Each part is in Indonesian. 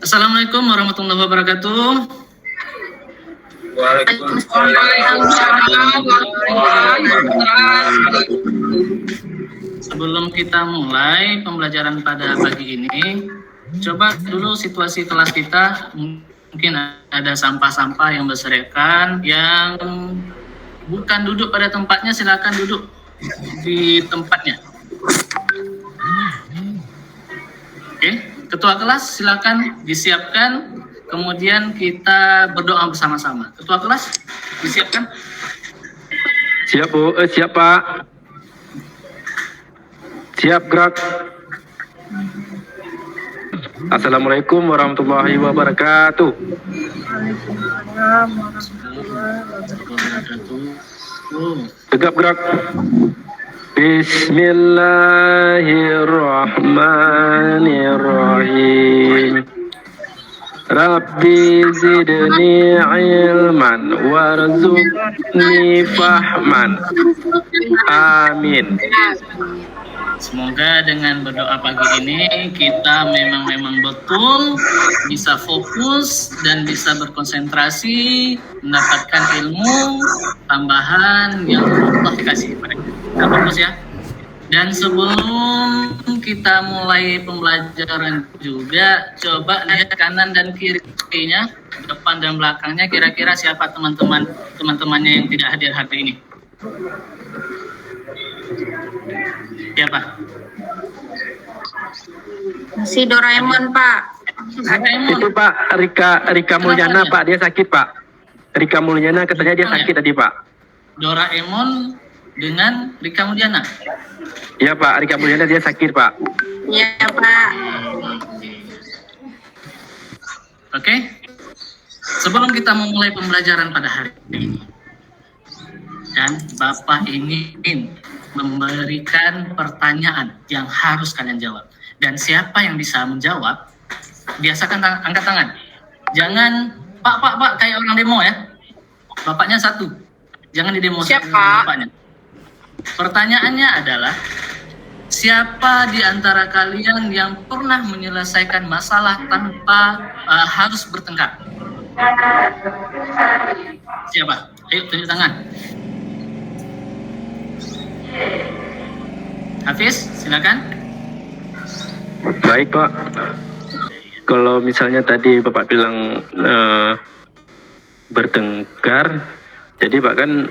Assalamualaikum warahmatullahi wabarakatuh. Sebelum kita mulai pembelajaran pada pagi ini, coba dulu situasi kelas kita. Mungkin ada sampah-sampah yang berserakan, yang bukan duduk pada tempatnya, silakan duduk di tempatnya. Oke, ketua kelas silakan disiapkan, kemudian kita berdoa bersama-sama. Ketua kelas disiapkan. Siap Bu, siap Pak. Siap gerak. Assalamualaikum warahmatullahi wabarakatuh. Tegap gerak. Bismillahirrahmanirrahim. Rabbi zidni ilman warzuqni fahman. Amin. Semoga dengan berdoa pagi ini kita memang betul bisa fokus dan bisa berkonsentrasi mendapatkan ilmu tambahan yang Allah kasih kepada kita. Kita fokus ya. Dan sebelum kita mulai pembelajaran juga, coba lihat kanan dan kirinya, depan dan belakangnya, kira-kira siapa teman-temannya yang tidak hadir hari ini? Siapa? Si Doraemon, Pak. Doraemon. Itu Pak, Rika Mulyana Pak, dia sakit Pak. Rika Mulyana katanya dia sakit tadi Pak. Doraemon dengan Rika Mulyana. Iya Pak, Rika Mulyana dia sakit Pak. Iya, Pak. Oke. Sebelum kita memulai pembelajaran pada hari ini, dan Bapak ingin memberikan pertanyaan yang harus kalian jawab. Dan siapa yang bisa menjawab, biasakan angkat tangan. Jangan Pak kayak orang demo ya. Bapaknya satu. Jangan di demo bapaknya. Pertanyaannya adalah, siapa di antara kalian yang pernah menyelesaikan masalah tanpa harus bertengkar? Siapa? Ayo tunjuk tangan. Hafiz, silakan. Baik Pak. Kalau misalnya tadi Bapak bilang bertengkar, jadi Pak kan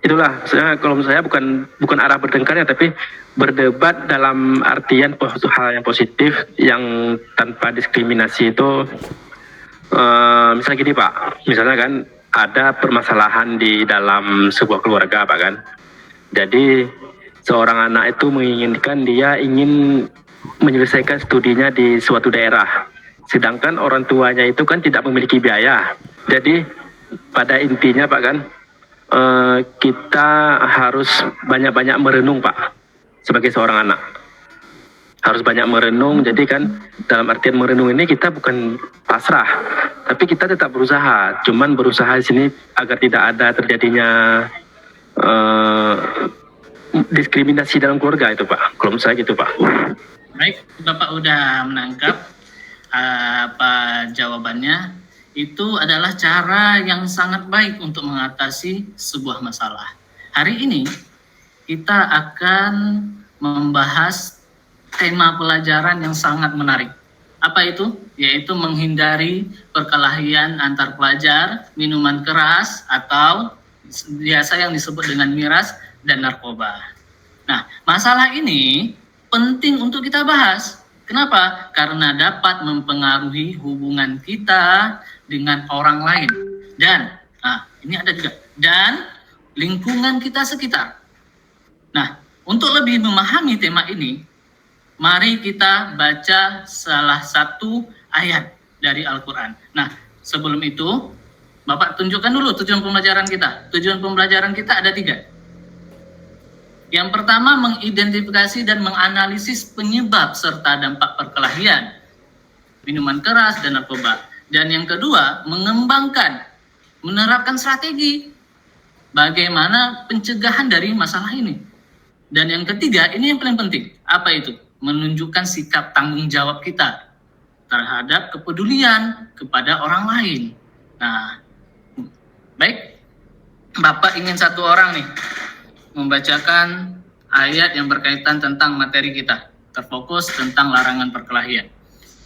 itulah, kalau menurut saya bukan arah bertengkarnya, tapi berdebat dalam artian hal yang positif yang tanpa diskriminasi itu. Misalnya gini Pak, misalnya kan ada permasalahan di dalam sebuah keluarga Pak kan. Jadi seorang anak itu menginginkan dia ingin menyelesaikan studinya di suatu daerah, sedangkan orang tuanya itu kan tidak memiliki biaya. Jadi pada intinya Pak kan, kita harus banyak-banyak merenung Pak, sebagai seorang anak harus banyak merenung. Jadi kan dalam artian merenung ini kita bukan pasrah, tapi kita tetap berusaha. Cuman berusaha di sini agar tidak ada terjadinya diskriminasi dalam keluarga itu Pak. Kalau menurut saya gitu Pak. Baik, Bapak udah menangkap apa jawabannya. Itu adalah cara yang sangat baik untuk mengatasi sebuah masalah. Hari ini kita akan membahas tema pelajaran yang sangat menarik. Apa itu? Yaitu menghindari perkelahian antar pelajar, minuman keras, atau biasa yang disebut dengan miras dan narkoba. Nah, masalah ini penting untuk kita bahas. Kenapa? Karena dapat mempengaruhi hubungan kita dengan orang lain. Dan, ini ada juga. Dan lingkungan kita sekitar. Nah, untuk lebih memahami tema ini, mari kita baca salah satu ayat dari Al-Quran. Nah, sebelum itu, Bapak tunjukkan dulu tujuan pembelajaran kita. Tujuan pembelajaran kita ada 3. Yang pertama, mengidentifikasi dan menganalisis penyebab serta dampak perkelahian, minuman keras, dan narkoba. Dan yang kedua, menerapkan strategi bagaimana pencegahan dari masalah ini. Dan yang ketiga, ini yang paling penting. Apa itu? Menunjukkan sikap tanggung jawab kita terhadap kepedulian kepada orang lain. Nah, baik, Bapak ingin satu orang nih membacakan ayat yang berkaitan tentang materi kita, terfokus tentang larangan perkelahian.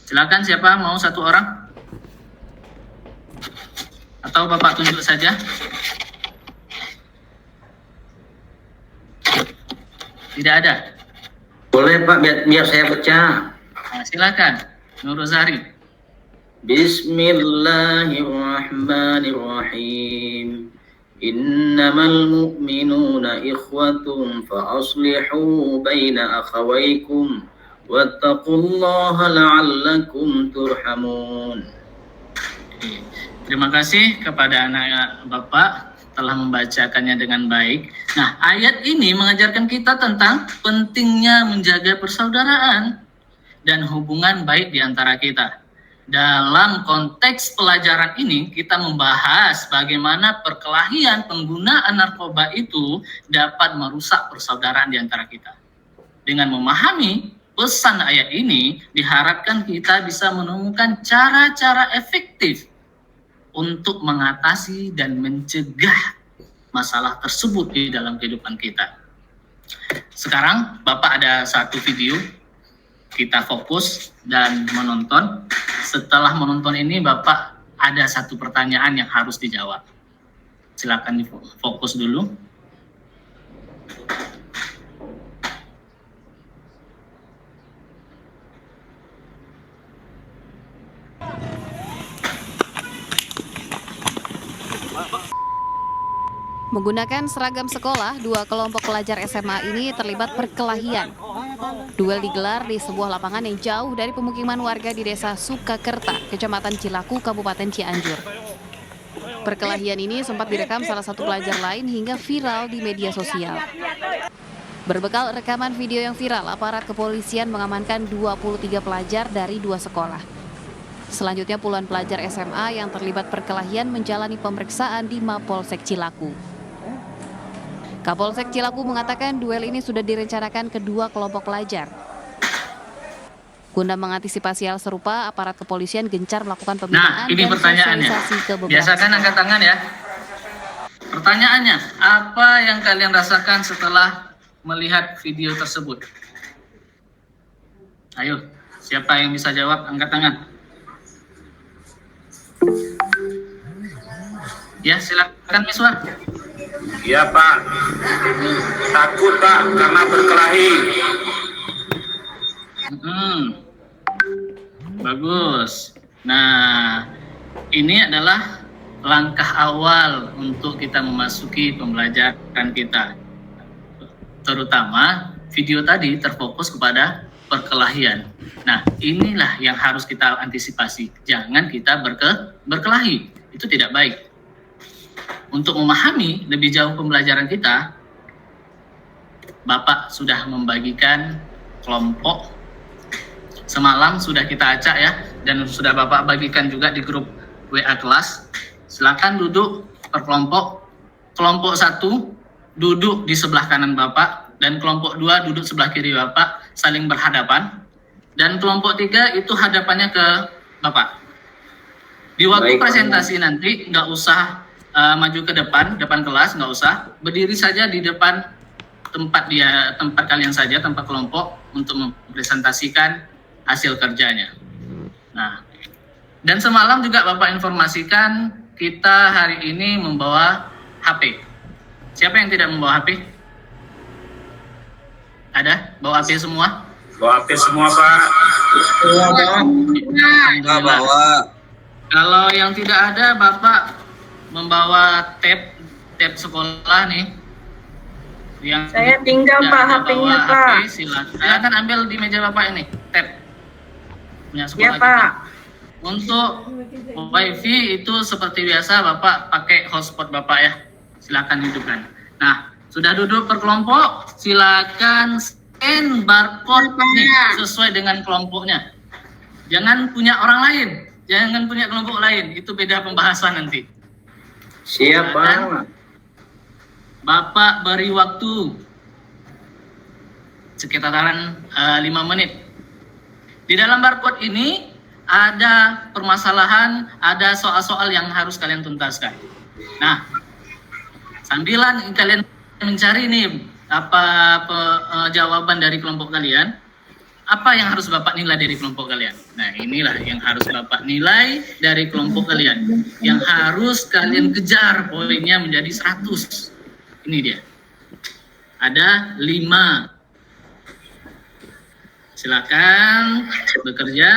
Silakan, siapa mau satu orang? Atau Bapak tunjuk saja? Tidak ada. Boleh Pak, biar saya baca. Nah, silakan, Nur Rozari. Bismillahirrahmanirrahim. Innamal mu'minuna ikhwatum fa aslihu baina akhawaykum wattaqullaha la'allakum turhamun. Terima kasih kepada anak Bapak telah membacakannya dengan baik. Nah, ayat ini mengajarkan kita tentang pentingnya menjaga persaudaraan dan hubungan baik di antara kita. Dalam konteks pelajaran ini, kita membahas bagaimana perkelahian penggunaan narkoba itu dapat merusak persaudaraan di antara kita. Dengan memahami pesan ayat ini, diharapkan kita bisa menemukan cara-cara efektif untuk mengatasi dan mencegah masalah tersebut di dalam kehidupan kita. Sekarang Bapak ada satu video, kita fokus dan menonton. Setelah menonton ini Bapak ada satu pertanyaan yang harus dijawab. Silakan difokus dulu. Menggunakan seragam sekolah, dua kelompok pelajar SMA ini terlibat perkelahian. Duel digelar di sebuah lapangan yang jauh dari pemukiman warga di Desa Sukakerta, Kecamatan Cilaku, Kabupaten Cianjur. Perkelahian ini sempat direkam salah satu pelajar lain hingga viral di media sosial. Berbekal rekaman video yang viral, aparat kepolisian mengamankan 23 pelajar dari dua sekolah. Selanjutnya puluhan pelajar SMA yang terlibat perkelahian menjalani pemeriksaan di Mapolsek Cilaku. Kapolsek Cilaku mengatakan duel ini sudah direncanakan kedua kelompok pelajar. Guna mengantisipasi hal serupa, aparat kepolisian gencar melakukan pembinaan Ini dan pertanyaannya. sosialisasi ke beberapa Biasakan angkat tangan ya. Pertanyaannya, apa yang kalian rasakan setelah melihat video tersebut? Ayo, siapa yang bisa jawab? Angkat tangan. Ya, silakan Miswar. Iya Pak, takut Pak karena berkelahi. Bagus. Nah, ini adalah langkah awal untuk kita memasuki pembelajaran kita. Terutama video tadi terfokus kepada perkelahian. Nah, inilah yang harus kita antisipasi. Jangan kita berkelahi. Itu tidak baik. Untuk memahami lebih jauh pembelajaran kita, Bapak sudah membagikan kelompok. Semalam sudah kita acak ya, dan sudah Bapak bagikan juga di grup WA kelas. Silakan duduk per kelompok. Kelompok 1 duduk di sebelah kanan Bapak, dan kelompok 2 duduk sebelah kiri Bapak, saling berhadapan. Dan kelompok 3 itu hadapannya ke Bapak. Di waktu presentasi nanti nggak usah maju ke depan kelas, nggak usah, berdiri saja di depan tempat kalian saja, tempat kelompok, untuk mempresentasikan hasil kerjanya. Nah, dan semalam juga Bapak informasikan kita hari ini membawa HP. Siapa yang tidak membawa HP? Ada? Bawa HP semua? Bawa HP semua Pak. Enggak bawa. Kalau yang tidak ada, Bapak membawa tab sekolah nih. Yang Saya tinggal Pak HP-nya Pak. Silakan ambil di meja Bapak ini tab punya sekolah Ya Pak. kita. Untuk WiFi itu seperti biasa Bapak pakai hotspot Bapak ya. Silakan hidupkan. Nah, sudah duduk per kelompok, silakan scan barcode nih sesuai dengan kelompoknya. Jangan punya orang lain, jangan punya kelompok lain. Itu beda pembahasan nanti. Siap Pak. Bapak beri waktu sekitaran 5 menit. Di dalam barcode ini ada permasalahan, ada soal-soal yang harus kalian tuntaskan. Nah, sambilan kalian mencari nih jawaban dari kelompok kalian, apa yang harus Bapak nilai dari kelompok kalian? Nah, inilah yang harus Bapak nilai dari kelompok kalian. Yang harus kalian kejar poinnya menjadi 100. Ini dia. Ada 5. Silakan bekerja.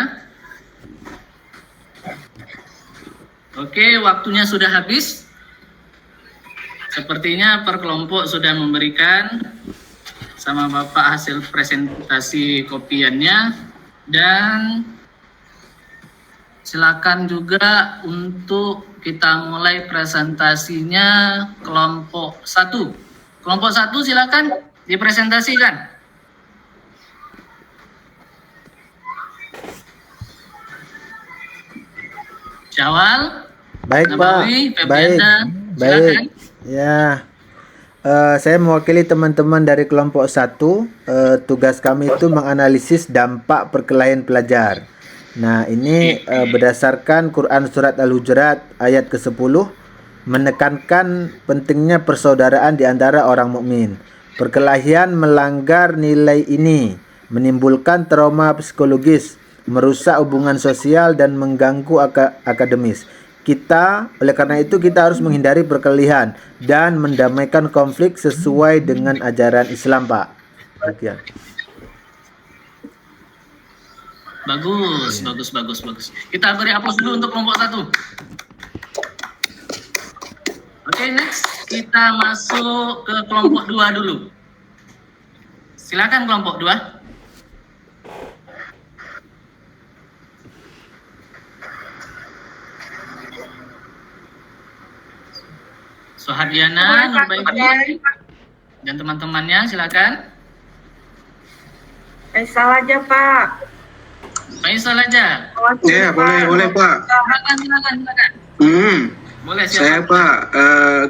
Oke, waktunya sudah habis. Sepertinya per kelompok sudah memberikan sama Bapak hasil presentasi kopiannya, dan silakan juga untuk kita mulai presentasinya kelompok 1. Kelompok 1 silakan dipresentasikan. Syawal, Baik Nabawi, Pak, baik, Febriana, baik. silakan. Ya, saya mewakili teman-teman dari kelompok 1. Tugas kami itu menganalisis dampak perkelahian pelajar. Nah, ini berdasarkan Quran Surat Al-Hujurat ayat ke-10, menekankan pentingnya persaudaraan di antara orang mukmin. Perkelahian melanggar nilai ini, menimbulkan trauma psikologis, merusak hubungan sosial dan mengganggu akademis. Oleh karena itu kita harus menghindari perkelahian dan mendamaikan konflik sesuai dengan ajaran Islam, Pak. Demikian. Bagus. Kita beri aplaus dulu untuk kelompok 1. Oke, next kita masuk ke kelompok 2 dulu. Silakan kelompok 2. Sohadiana, Nurbaidi, dan teman-temannya silakan. Faisal aja, Pak. Faisal aja. Ya, boleh Pak. Silakan. Boleh, Saya silakan. Pak,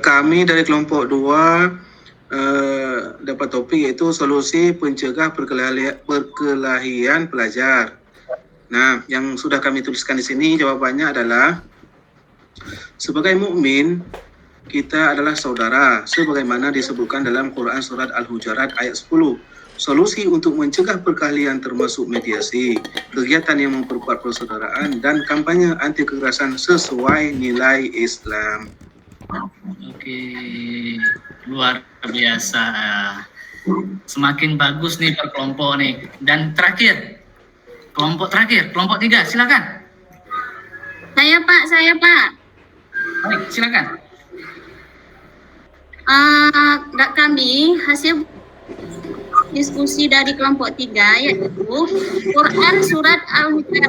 kami dari kelompok 2 dapat topik yaitu solusi pencegah perkelahian pelajar. Nah, yang sudah kami tuliskan di sini jawabannya adalah, sebagai mukmin kita adalah saudara sebagaimana disebutkan dalam Quran Surat Al-Hujurat ayat 10. Solusi untuk mencegah perkelahian termasuk mediasi, kegiatan yang memperkuat persaudaraan, dan kampanye anti kekerasan sesuai nilai Islam. Oke, luar biasa. Semakin bagus nih per kelompok nih. Dan terakhir, kelompok 3, silakan. Saya Pak. Baik, silakan. Kami hasil diskusi dari kelompok 3 yaitu Quran Surat Al-Hujurat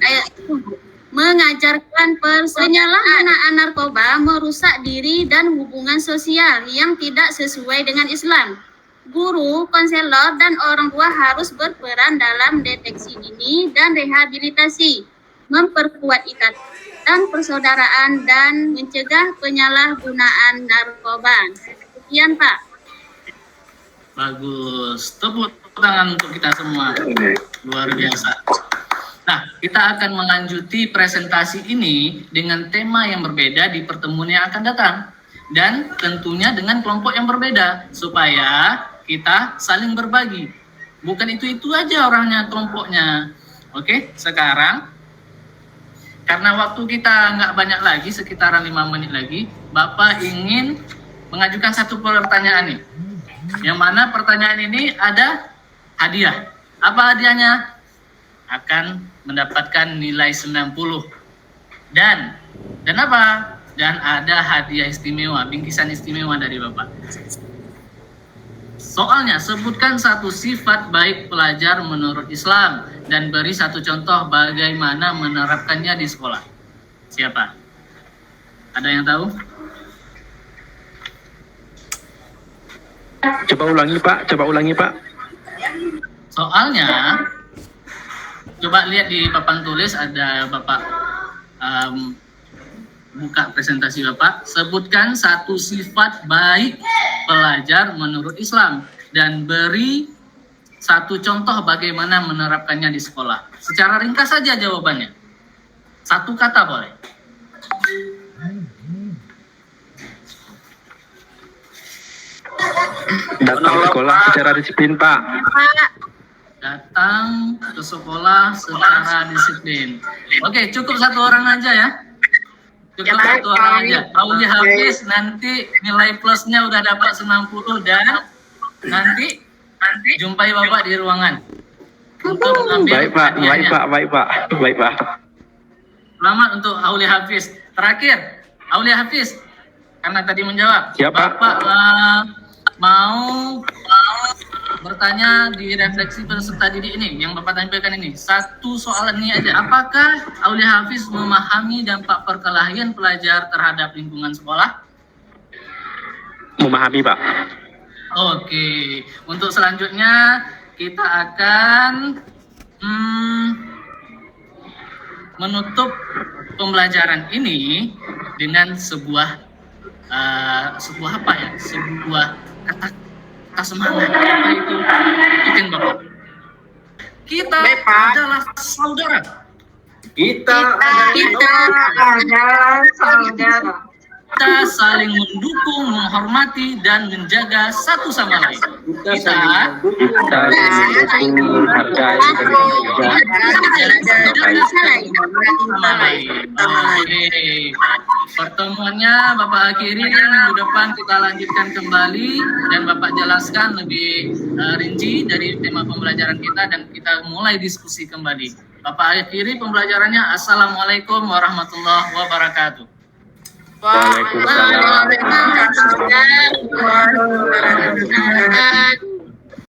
ayat 10 mengajarkan penyalahgunaan anak narkoba merusak diri dan hubungan sosial yang tidak sesuai dengan Islam. Guru, konselor, dan orang tua harus berperan dalam deteksi dini dan rehabilitasi, memperkuat ikatan persaudaraan, dan mencegah penyalahgunaan narkoba. Sekian, Pak. Bagus. Tepuk tangan untuk kita semua. Luar biasa. Nah, kita akan melanjuti presentasi ini dengan tema yang berbeda di pertemuan yang akan datang. Dan tentunya dengan kelompok yang berbeda. Supaya kita saling berbagi. Bukan itu-itu aja orangnya, kelompoknya. Oke, sekarang karena waktu kita nggak banyak lagi, sekitaran 5 menit lagi, Bapak ingin mengajukan satu pertanyaan nih. Yang mana pertanyaan ini ada hadiah. Apa hadiahnya? Akan mendapatkan nilai 90. Dan apa? Dan ada hadiah istimewa, bingkisan istimewa dari Bapak. Soalnya, sebutkan satu sifat baik pelajar menurut Islam dan beri satu contoh bagaimana menerapkannya di sekolah. Siapa? Ada yang tahu? Coba ulangi Pak. Soalnya, coba lihat di papan tulis, ada Bapak buka presentasi Bapak. Sebutkan satu sifat baik pelajar menurut Islam dan beri satu contoh bagaimana menerapkannya di sekolah. Secara ringkas saja jawabannya. Satu kata boleh. Datang ke sekolah secara disiplin, Pak. Datang ke sekolah secara disiplin. Oke, cukup satu orang aja ya. Cukup satu orang aja. Auli Hafiz nanti nilai plusnya udah dapat 90 dan nanti jumpai Bapak di ruangan. Untuk mengambil Baik, Pak. hadiahnya. Baik, Pak. Selamat untuk Auli Hafiz. Terakhir, Auli Hafiz, karena tadi menjawab, Ya, Pak. Bapak mau bertanya di refleksi peserta didik ini yang Bapak sampaikan ini. Satu soalan ini aja. Apakah Auli Hafiz memahami dampak perkelahian pelajar terhadap lingkungan sekolah? Memahami, Pak. Oke. Untuk selanjutnya kita akan menutup pembelajaran ini dengan sebuah apa ya? Sebuah kata semangat. Apa itu? Bikin Bapak. Kita adalah saudara. Kita adalah saudara. Kita saling mendukung, menghormati, dan menjaga satu sama lain. Kita Hargai sama lain. Oke. Pertemuannya Bapak akhiri, minggu depan kita lanjutkan kembali dan Bapak jelaskan lebih rinci dari tema pembelajaran kita dan kita mulai diskusi kembali. Bapak akhiri pembelajarannya. Assalamualaikum warahmatullahi wabarakatuh. Waalaikumsalam. Waalaikumsalam.